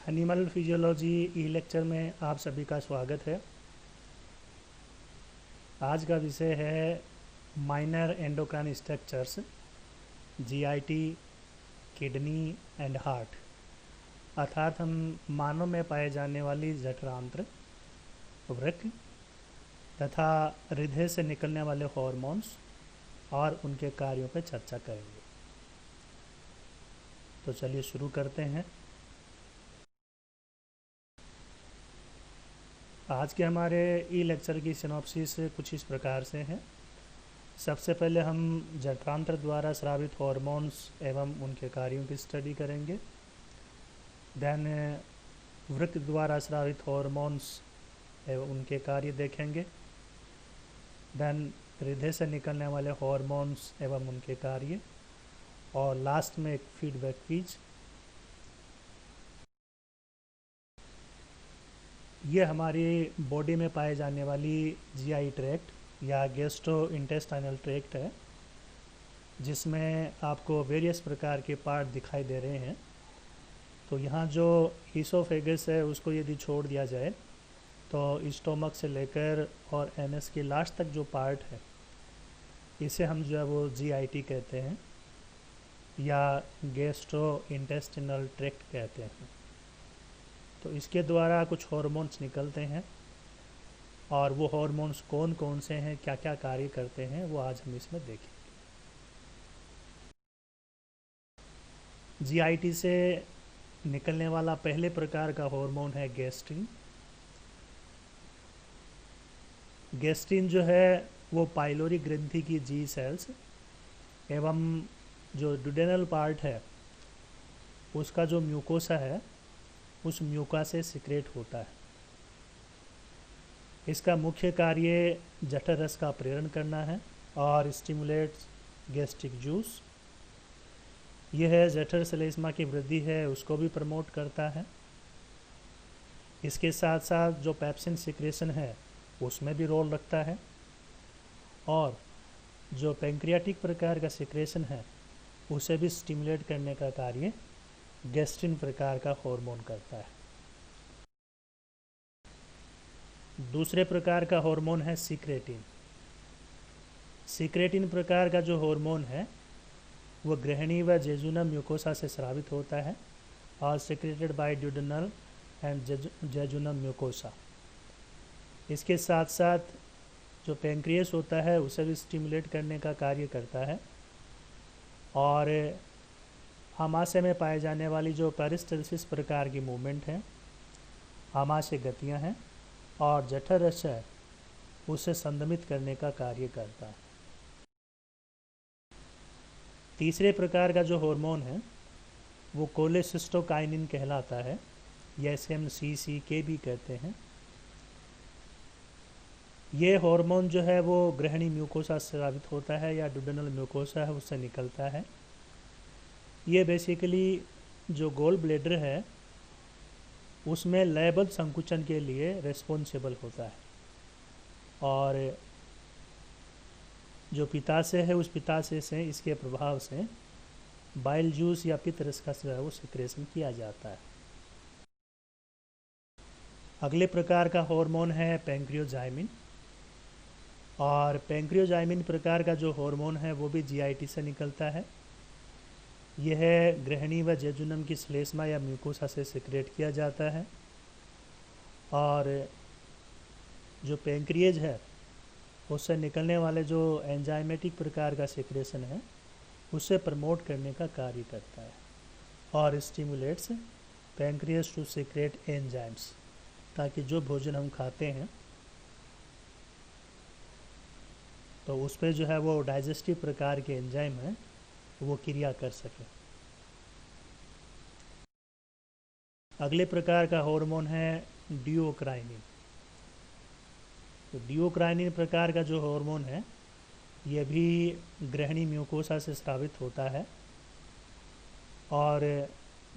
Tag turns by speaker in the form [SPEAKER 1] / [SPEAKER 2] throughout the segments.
[SPEAKER 1] Animal physiology ई lecture में आप सभी का स्वागत है। आज का विषय है minor endocrine structures, GIT, kidney and heart, अर्थात हम मानव में पाए जाने वाली जठरांत्र, वृक्क तथा हृदय से निकलने वाले हॉर्मोन्स और उनके कार्यों पर चर्चा करेंगे। तो चलिए शुरू करते हैं। आज के हमारे ई लेक्चर की सिनॉप्सिस कुछ इस प्रकार से है। सबसे पहले हम जठरांत्र द्वारा स्रावित हॉर्मोन्स एवं उनके कार्यों की स्टडी करेंगे। देन वृक्क द्वारा स्रावित हॉर्मोन्स एवं उनके कार्य देखेंगे। देन हृदय से निकलने वाले हॉर्मोन्स एवं उनके कार्य, और लास्ट में एक फीडबैक क्विज। ये हमारी बॉडी में पाए जाने वाली जीआई ट्रैक्ट या गैस्ट्रो इंटेस्टाइनल ट्रैक्ट है, जिसमें आपको वेरियस प्रकार के पार्ट दिखाई दे रहे हैं। तो यहाँ जो ईसोफेगस है उसको यदि छोड़ दिया जाए तो स्टोमक से लेकर और एनएस के लास्ट तक जो पार्ट है, इसे हम जो है वो जीआईटी कहते हैं या गैस्ट्रो इंटेस्टिनल ट्रैक्ट कहते हैं। तो इसके द्वारा कुछ हॉर्मोन्स निकलते हैं, और वो हॉर्मोन्स कौन कौन से हैं, क्या क्या कार्य करते हैं, वो आज हम इसमें देखेंगे। जीआईटी से निकलने वाला पहले प्रकार का हार्मोन है गैस्ट्रिन। गैस्ट्रिन जो है वो पाइलोरी ग्रंथि की जी सेल्स एवं जो डुडेनल पार्ट है उसका जो म्यूकोसा है उस म्यूका से सिक्रेट होता है। इसका मुख्य कार्य जठर रस का प्रेरण करना है और स्टिमुलेट्स गैस्ट्रिक जूस। यह है जठर श्लेष्मा की वृद्धि है उसको भी प्रमोट करता है। इसके साथ साथ जो पेप्सिन सिक्रेशन है उसमें भी रोल रखता है, और जो पैंक्रियाटिक प्रकार का सिक्रेशन है उसे भी स्टिमुलेट करने का कार्य गैस्ट्रिन प्रकार का हार्मोन करता है। दूसरे प्रकार का हार्मोन है सिक्रेटिन। सिक्रेटिन प्रकार का जो हार्मोन है वो ग्रहणी व जेजुनम म्यूकोसा से स्रावित होता है और secreted by duodenal and jejunum mucosa. इसके साथ साथ जो पैंक्रियास होता है उसे भी स्टिमुलेट करने का कार्य करता है, और आमाशय में पाए जाने वाली जो पेरिस्टल्सिस प्रकार की मूवमेंट है, आमाशय गतियां हैं, और जठर रस है उसे संदमित करने का कार्य करता है। तीसरे प्रकार का जो हार्मोन है वो कोलेसिस्टोकाइनिन कहलाता है, या इसे हम CCK भी कहते हैं। ये हार्मोन जो है वो ग्रहणी म्यूकोसा से स्रावित होता है या डुडेनल म्यूकोसा है उससे निकलता है। ये बेसिकली जो गोल ब्लेडर है उसमें लयबद्ध संकुचन के लिए रिस्पॉन्सिबल होता है, और जो पित्ताशय है उस पित्ताशय से इसके प्रभाव से बाइल जूस या पित्त रस का जो है वो सिक्रेशन किया जाता है। अगले प्रकार का हार्मोन है पैंक्रियोजाइमिन, और पैंक्रियोजाइमिन प्रकार का जो हार्मोन है वो भी जीआईटी से निकलता है। यह ग्रहणी व जेजुनम की श्लेष्मा या म्यूकोसा से सिक्रेट किया जाता है, और जो पैंक्रिएज है उससे निकलने वाले जो एंजाइमेटिक प्रकार का सिक्रेशन है उसे प्रमोट करने का कार्य करता है, और stimulates pancreas to secrete enzymes, ताकि जो भोजन हम खाते हैं तो उस पर जो है वो डाइजेस्टिव प्रकार के एंजाइम है वो क्रिया कर सके। अगले प्रकार का हार्मोन है डिओक्राइनिन। तो डिओक्राइनिन प्रकार का जो हार्मोन है ये भी ग्रहणी म्यूकोसा से स्रावित होता है, और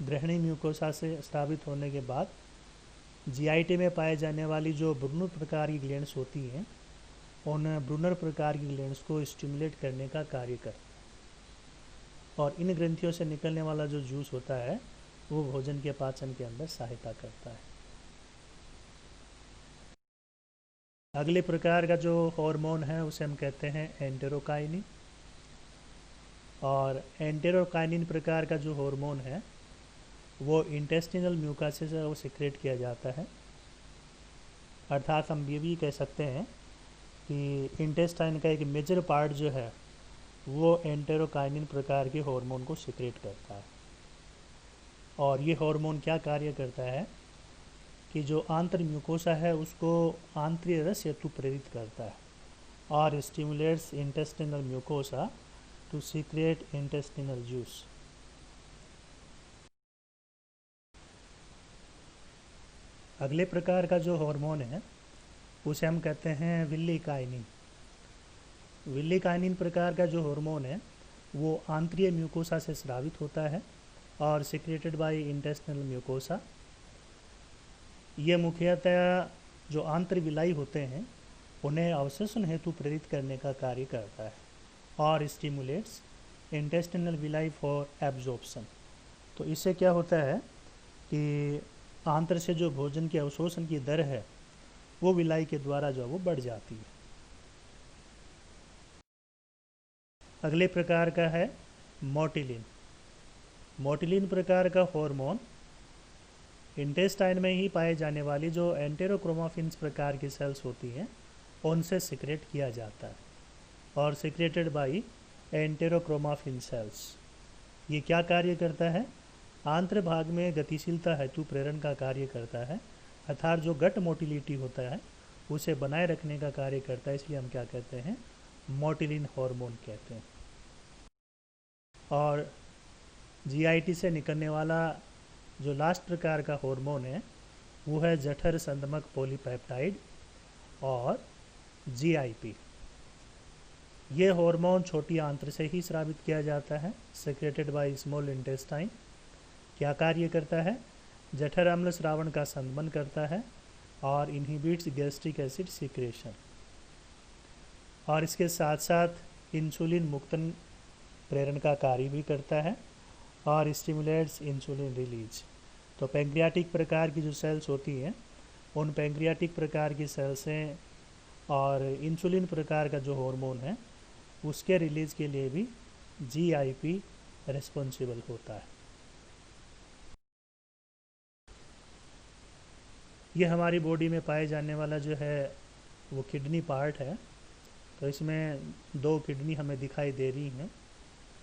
[SPEAKER 1] ग्रहणी म्यूकोसा से स्रावित होने के बाद जीआईटी में पाए जाने वाली जो ब्रूनर प्रकार की ग्लैंड्स होती हैं उन ब्रूनर प्रकार की ग्लैंड्स को स्टिमुलेट करने का कार्य करता है, और इन ग्रंथियों से निकलने वाला जो जूस होता है वो भोजन के पाचन के अंदर सहायता करता है। अगले प्रकार का जो हार्मोन है उसे हम कहते हैं एंटेरोकाइनिन। और एंटेरोकाइनिन प्रकार का जो हार्मोन है वो इंटेस्टिनल म्यूकास से वो सिक्रेट किया जाता है। अर्थात हम ये भी कह सकते हैं कि इंटेस्टाइन का एक मेजर पार्ट जो है वो एंटेरोकाइनिन प्रकार के हार्मोन को सिक्रेट करता है। और ये हार्मोन क्या कार्य करता है कि जो आंतर म्यूकोसा है उसको आंतरिक रस हेतु प्रेरित करता है और stimulates intestinal mucosa to secrete intestinal juice. अगले प्रकार का जो हार्मोन है उसे हम कहते हैं विल्लिकाइनिन। विल्लिकाइनिन प्रकार का जो हार्मोन है वो आंतरिक म्यूकोसा से स्रावित होता है और सिक्रेटेड बाय इंटेस्टिनल म्यूकोसा। ये मुख्यतः जो आंतरविलाई होते हैं उन्हें अवशोषण हेतु प्रेरित करने का कार्य करता है और stimulates intestinal villi for absorption. तो इससे क्या होता है कि आंत्र से जो भोजन के अवशोषण की दर है वो विलाई के द्वारा जो वो बढ़ जाती है। अगले प्रकार का है मोटिलिन। मोटिलिन प्रकार का हार्मोन इंटेस्टाइन में ही पाए जाने वाली जो एंटेरोक्रोमाफिन्स प्रकार की सेल्स होती हैं उनसे सिक्रेट किया जाता है और सिक्रेटेड बाई एंटेरोक्रोमाफिन सेल्स। ये क्या कार्य करता है? आंत्र भाग में गतिशीलता हेतु प्रेरण का कार्य करता है, अर्थात जो गट मोटिलिटी होता है उसे बनाए रखने का कार्य करता है। इसलिए हम क्या कहते हैं? मोटिलिन हार्मोन कहते हैं। और जीआईटी से निकलने वाला जो लास्ट प्रकार का हार्मोन है वो है जठर संदमक पॉलीपेप्टाइड और जीआईपी। ये हार्मोन छोटी आंत्र से ही स्रावित किया जाता है, सेक्रेटेड बाय स्मॉल इंटेस्टाइन। क्या कार्य करता है? जठर अम्ल स्रावण का संदमन करता है और इनहिबिट्स गैस्ट्रिक एसिड सीक्रेशन। और इसके साथ साथ इंसुलिन मुक्तन प्रेरण का कार्य भी करता है और स्टिमुलेट्स इंसुलिन रिलीज। तो पैंक्रियाटिक प्रकार की जो सेल्स होती हैं उन पैंक्रियाटिक प्रकार की सेल्सें और इंसुलिन प्रकार का जो हार्मोन है उसके रिलीज के लिए भी जीआईपी रिस्पॉन्सिबल होता है। ये हमारी बॉडी में पाए जाने वाला जो है वो किडनी पार्ट है। तो इसमें 2 किडनी हमें दिखाई दे रही हैं।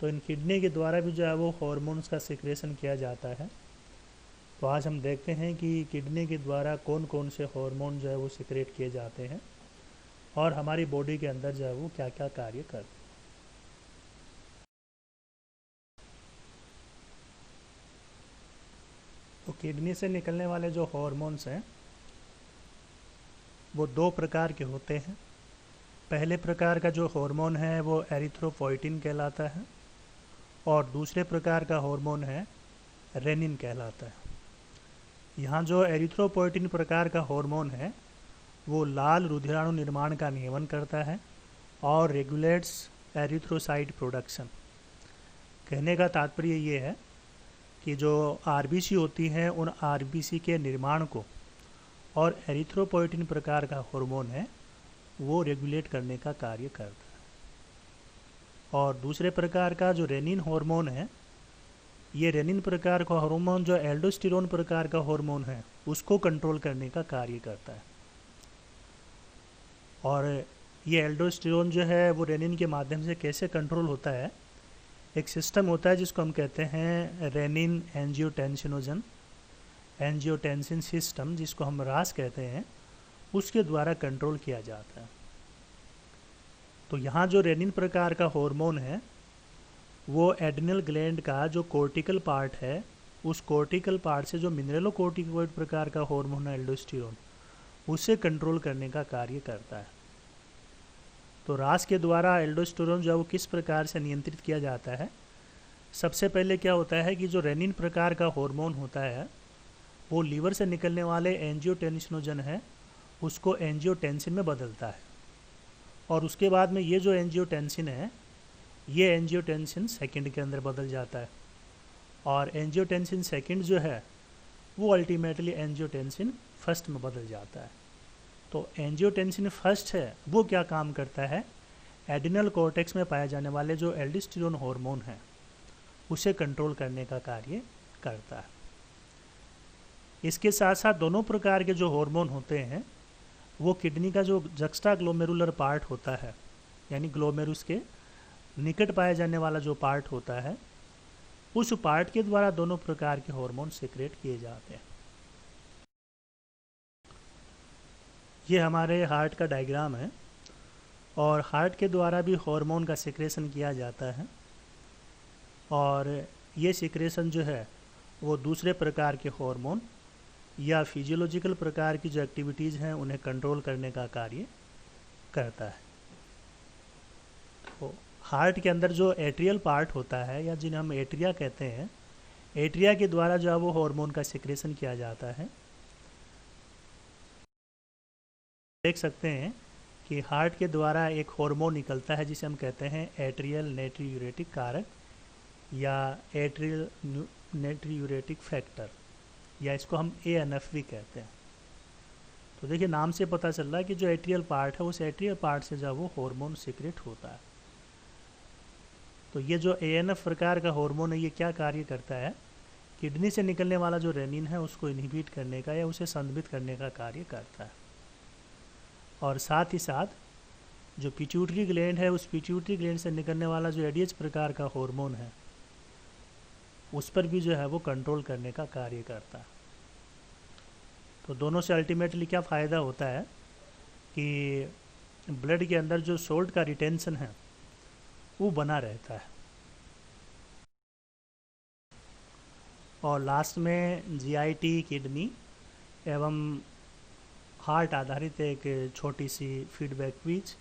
[SPEAKER 1] तो इन किडनी के द्वारा भी जो है वो हार्मोन्स का सिक्रेशन किया जाता है। तो आज हम देखते हैं कि किडनी के द्वारा कौन कौन से हार्मोन जो है वो सिक्रेट किए जाते हैं और हमारी बॉडी के अंदर जो है वो क्या क्या कार्य करते हैं। तो किडनी से निकलने वाले जो हार्मोन्स हैं वो 2 प्रकार के होते हैं। पहले प्रकार का जो हार्मोन है वो एरिथ्रोपोइटिन कहलाता है और दूसरे प्रकार का हार्मोन है रेनिन कहलाता है। यहाँ जो एरिथ्रोपोइटिन प्रकार का हार्मोन है वो लाल रुधिराणु निर्माण का नियमन करता है और रेगुलेट्स एरिथ्रोसाइट प्रोडक्शन। कहने का तात्पर्य ये है कि जो आरबीसी होती हैं उन आरबीसी के निर्माण को और एरिथ्रोपोइटिन प्रकार का हार्मोन है वो रेगुलेट करने का कार्य करता है। और दूसरे प्रकार का जो रेनिन हार्मोन है, ये रेनिन प्रकार का हार्मोन जो एल्डोस्टेरोन प्रकार का हार्मोन है उसको कंट्रोल करने का कार्य करता है। और ये एल्डोस्टेरोन जो है वो रेनिन के माध्यम से कैसे कंट्रोल होता है? एक सिस्टम होता है जिसको हम कहते हैं रेनिन एंजियोटेंसिनोजन एंजियोटेंसिन सिस्टम, जिसको हम रास कहते हैं, उसके द्वारा कंट्रोल किया जाता है। तो यहाँ जो रेनिन प्रकार का हार्मोन है वो एड्रिनल ग्लैंड का जो कोर्टिकल पार्ट है उस कोर्टिकल पार्ट से जो मिनरलोकोर्टिकोइड प्रकार का हार्मोन है एल्डोस्टेरोन उसे कंट्रोल करने का कार्य करता है। तो रास के द्वारा एल्डोस्टेरोन जो है वो किस प्रकार से नियंत्रित किया जाता है? सबसे पहले क्या होता है कि जो रेनिन प्रकार का हार्मोन होता है वो लीवर से निकलने वाले एंजियोटेंसिनोजन है उसको एंजियोटेंसिन में बदलता है और उसके बाद में ये जो एंजियोटेंसिन है ये एंजियोटेंसिन सेकंड के अंदर बदल जाता है और एंजियोटेंसिन सेकंड जो है वो अल्टीमेटली एंजियोटेंसिन फर्स्ट में बदल जाता है। तो एंजियोटेंसिन फर्स्ट है वो क्या काम करता है, एडिनल कॉर्टेक्स में पाए जाने वाले जो एल्डोस्टेरोन हार्मोन है उसे कंट्रोल करने का कार्य करता है। इसके साथ साथ दोनों प्रकार के जो हार्मोन होते हैं वो किडनी का जो जक्स्टा ग्लोमेरुलर पार्ट होता है, यानी ग्लोमेरुलस के निकट पाया जाने वाला जो पार्ट होता है, उस पार्ट के द्वारा दोनों प्रकार के हार्मोन सीक्रेट किए जाते हैं। ये हमारे हार्ट का डायग्राम है और हार्ट के द्वारा भी हार्मोन का सीक्रेशन किया जाता है और ये सीक्रेशन जो है वो दूसरे प्रकार के हार्मोन या फिजियोलॉजिकल प्रकार की जो एक्टिविटीज़ हैं उन्हें कंट्रोल करने का कार्य करता है। तो हार्ट के अंदर जो एट्रियल पार्ट होता है या जिन्हें हम एट्रिया कहते हैं, एट्रिया के द्वारा जो है वो हार्मोन का सीक्रेशन किया जाता है। देख सकते हैं कि हार्ट के द्वारा एक हार्मोन निकलता है जिसे हम कहते हैं एट्रियल नेट्रियूरेटिक कारक या एट्रियल नेट्रियूरेटिक फैक्टर, या इसको हम ANF भी कहते हैं। तो देखिए नाम से पता चल रहा है कि जो एट्रियल पार्ट है उस एट्रियल पार्ट से जो वो हार्मोन सीक्रेट होता है। तो ये जो ANF प्रकार का हार्मोन है ये क्या कार्य करता है, किडनी से निकलने वाला जो रेनिन है उसको इनहिबिट करने का या उसे संदमित करने का कार्य करता है। और साथ ही साथ जो पिट्यूटरी ग्लैंड है उस पिट्यूटरी ग्लैंड से निकलने वाला जो ADH प्रकार का हार्मोन है उस पर भी जो है वो कंट्रोल करने का कार्य करता है। तो दोनों से अल्टीमेटली क्या फ़ायदा होता है कि ब्लड के अंदर जो सोल्ट का रिटेंशन है वो बना रहता है। और लास्ट में GIT, किडनी एवं हार्ट आधारित एक छोटी सी फीडबैक क्विज।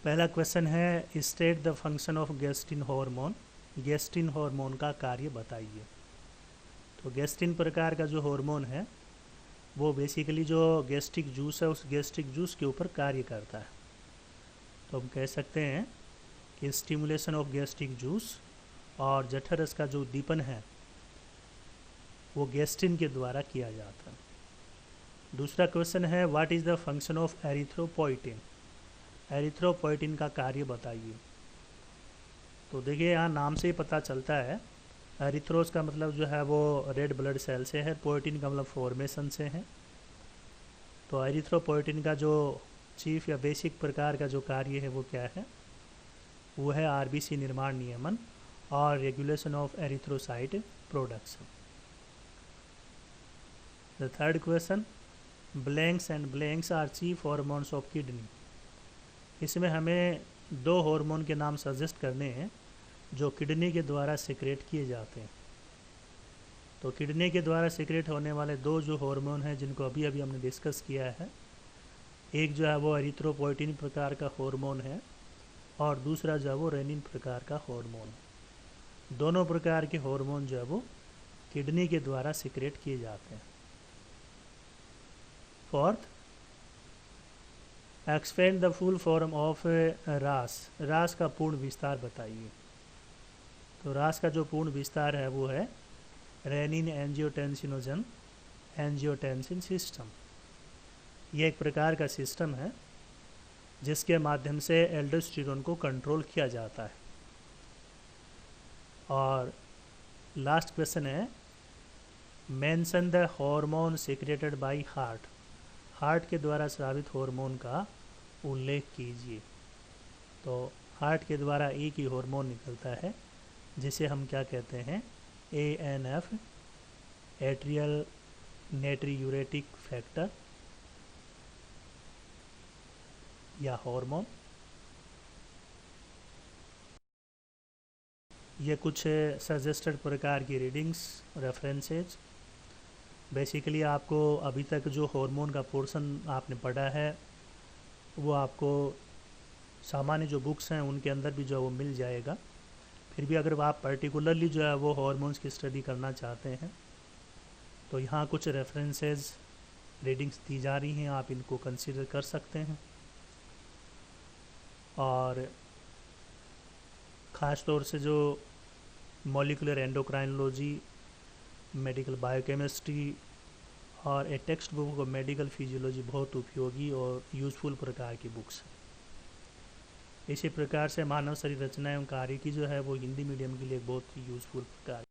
[SPEAKER 1] पहला क्वेश्चन है, state the function of gastrin hormone. Gastrin hormone का कार्य बताइए। तो गेस्टिन प्रकार का जो हार्मोन है वो बेसिकली जो गैस्ट्रिक जूस है उस गैस्ट्रिक जूस के ऊपर कार्य करता है। तो हम कह सकते हैं कि स्टिमुलेशन ऑफ गैस्ट्रिक जूस और जठरस का जो उद्दीपन है वो गेस्टिन के द्वारा किया जाता है। दूसरा क्वेश्चन है, what is the function of erythropoietin. Erythropoietin का कार्य बताइए। तो देखिए यहाँ नाम से ही पता चलता है, एरिथ्रोस का मतलब जो है वो रेड ब्लड सेल से है, पोइटिन का मतलब फॉर्मेशन से है। तो एरिथ्रोपोइटिन का जो चीफ या बेसिक प्रकार का जो कार्य है वो क्या है, वो है RBC निर्माण नियमन और regulation of erythrocyte production. The third question, blanks and blanks are chief hormones of kidney. इसमें हमें दो हार्मोन के नाम सजेस्ट करने हैं जो किडनी के द्वारा सीक्रेट किए जाते हैं। तो किडनी के द्वारा सीक्रेट होने वाले दो जो हार्मोन हैं जिनको अभी अभी हमने डिस्कस किया है, एक जो है वो एरिथ्रोपोइटिन प्रकार का हार्मोन है और दूसरा जो है वो रेनिन प्रकार का हार्मोन है। दोनों प्रकार के हार्मोन जो है वो किडनी के द्वारा सीक्रेट किए जाते हैं। Fourth, expand the full form of रास। रास का पूर्ण विस्तार बताइए। तो रास का जो पूर्ण विस्तार है वो है रेनिन एंजियोटेंसिनोजन एंजियोटेंसिन सिस्टम। ये एक प्रकार का सिस्टम है जिसके माध्यम से एल्डोस्टेरोन को कंट्रोल किया जाता है। और लास्ट क्वेश्चन है, mention the hormone secreted by heart. Heart के द्वारा स्रावित हार्मोन का उल्लेख कीजिए। तो हार्ट के द्वारा एक ही हार्मोन निकलता है जिसे हम क्या कहते हैं, ANF, एट्रियल नेट्रियूरेटिक फैक्टर या हार्मोन। ये कुछ सजेस्टेड प्रकार की रीडिंग्स, रेफरेंसेज। बेसिकली आपको अभी तक जो हार्मोन का पोर्शन आपने पढ़ा है वो आपको सामान्य जो बुक्स हैं उनके अंदर भी जो है वो मिल जाएगा। फिर भी अगर आप पर्टिकुलरली जो है वो हार्मोन्स की स्टडी करना चाहते हैं तो यहाँ कुछ रेफरेंसेस, रीडिंग्स दी जा रही हैं, आप इनको कंसीडर कर सकते हैं। और ख़ास तौर से जो मॉलिकुलर एंडोक्राइनोलॉजी, मेडिकल बायोकेमिस्ट्री और ए text book of medical physiology बहुत उपयोगी और यूज़फुल प्रकार की बुक्स हैं। इसी प्रकार से मानव शरीर रचना एवं कार्य की जो है वो हिंदी मीडियम के लिए बहुत ही यूज़फुल प्रकार